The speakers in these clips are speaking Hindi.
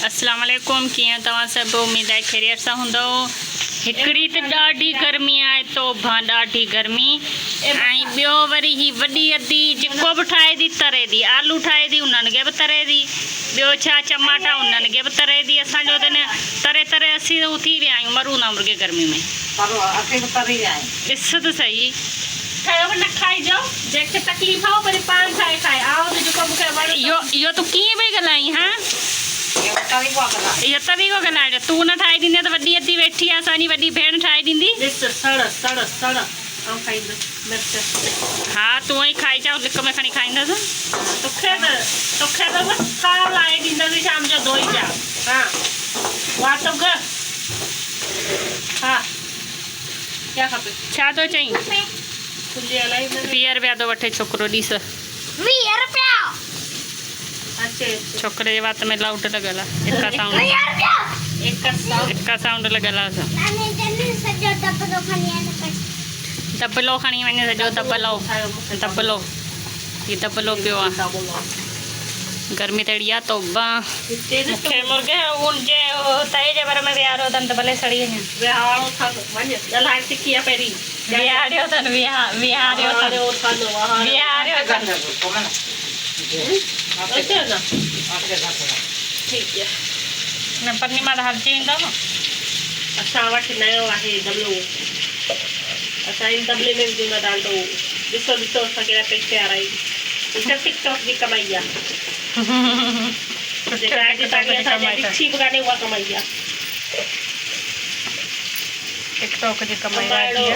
अस्सलाम वालेकुम, कीअं तव्हां सभु? उम्मीद आहे ख़ैरियत सां हूंदव। हिकिड़ी त ॾाढी गर्मी आहे, तौबा ॾाढी गर्मी। ऐं ॿियो वरी ही वॾी अदी जेको बि ठाहे थी तरे थी, आलू ठाहे थी उन्हनि खे बि तरे थी, ॿियो छा टमाटा उन्हनि खे बि तरे थी। असांजो त न तरे तरे असीं उथी विया आहियूं, मरूं न मुर्गे गर्मी में। ॾिस त सही, न खाइजो, जंहिंखे तकलीफ़ हो वरी पाण ठाहे खाए आओ त जेको मूंखे वणे। इहो तूं कीअं पई ॻाल्हाई? हा, इहो तरीक़ो ॻाल्हाइण, तूं न ठाहे ॾींदे त वॾी अदी वेठी आहे, असांजी वॾी भेण ठाहे ॾींदी। ॾिस सड़ सड़ सड़ ऐं खाईंदसि मिर्च। हा, तूं ई खाई अचां, लिक में खणी खाईंदसि। तोखे त बसि साह लाहे ॾींदसि शाम जो धोई जा। हा वाह तोखे हा क्या खपे? छा थो चईं? तुंहिंजी इलाही 20 रुपया थो वठे छोकिरो, ॾिस 20 रुपया। अचे छोकिरे जे वात में लाउड लॻल आहे, हिकु साउंड लॻल आहे। दबलो खणी वञे, सॼो दबलो ही दबलो पियो आहे। गर्मी त अहिड़ी आहे तौबा। मूंखे मुर्गे जे तए जे भर में विहारियो अथनि त भले सड़ी वञनि। विहारो अथनि, ॻाल्हाइण सिखी आहे पहिरीं। विहारियो अथनि, विहारियो अथनि। ठीक है न पूर्णिमा त हलजी वेंदव न। असां वटि नयो आहे दबलो, असां इन दबले में विझूं था डालडो। ॾिसो ॾिसो असां कहिड़ा पैसे आराई, ॾिसो टिकटॉक जी कमाई आहे। जेका अॼु ताईं असांजे ॾिठी बि कान्हे उहा कमाई आहे। टिकटॉक जी कमाई आहे।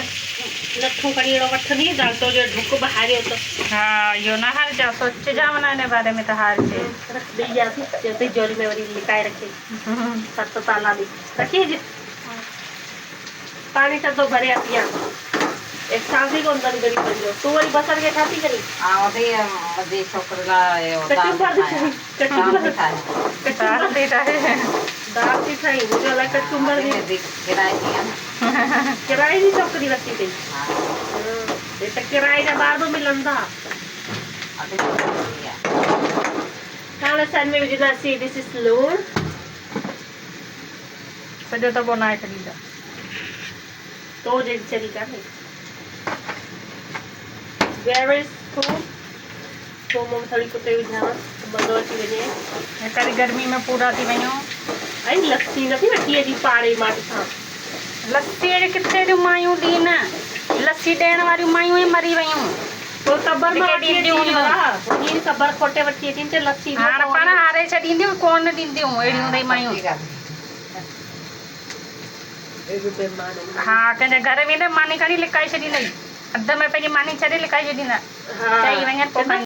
नथो खणी अहिड़ो वठंदी डालडो जो ढुक ॿाहिरियो त। हा, इहो न हारजा, सोचिजा माना हिन बारे में त हारजे। ॾेई ॾियासीं चयो तिजोरी में वरी लिकाए रखे, सत ताला बि रखी हुजे। पाणी थधो भरे पिया, एक सांसी कोन बंदि करी पंहिंजो। तूं वरी बसर खे छा थी करी? दाल थी ठाही, मुंहिंजो अलाए कचुंबर जी किराए जी छोकिरी वरिती अथई। हे त किराए जा ॿार बि मिलनि था। हाणे असां में विझंदासीं दिस इज लूणु, सॼो त पोइ नाहे छॾींदा तो जहिड़ी चरी कान्हे। वेयर इज थूम? थूम थोरी कुटे विझां त मज़ो अची वञे। करी गर्मी में पूरा थी वञो। ऐं लस्सी नथी वठी अची पाड़े मां ॾिसां। लस्सी अॼु किथे थियूं मायूं ॾीन? लस्सी ॾियण वारियूं मायूं ई मरी वियूं। पोइ कबर में वठी अची कबर खोटे वठी अची त लस्सी हाणे पाण हारे छॾींदियूं, कोन ॾींदियूं अहिड़ियूं अथई मायूं। हा, कंहिंजे घर वेंदे मानी खणी लिकाए छॾींदई, अध में पंहिंजी मानी छॾे लिकाए छॾींदा, चई वञनि पोइ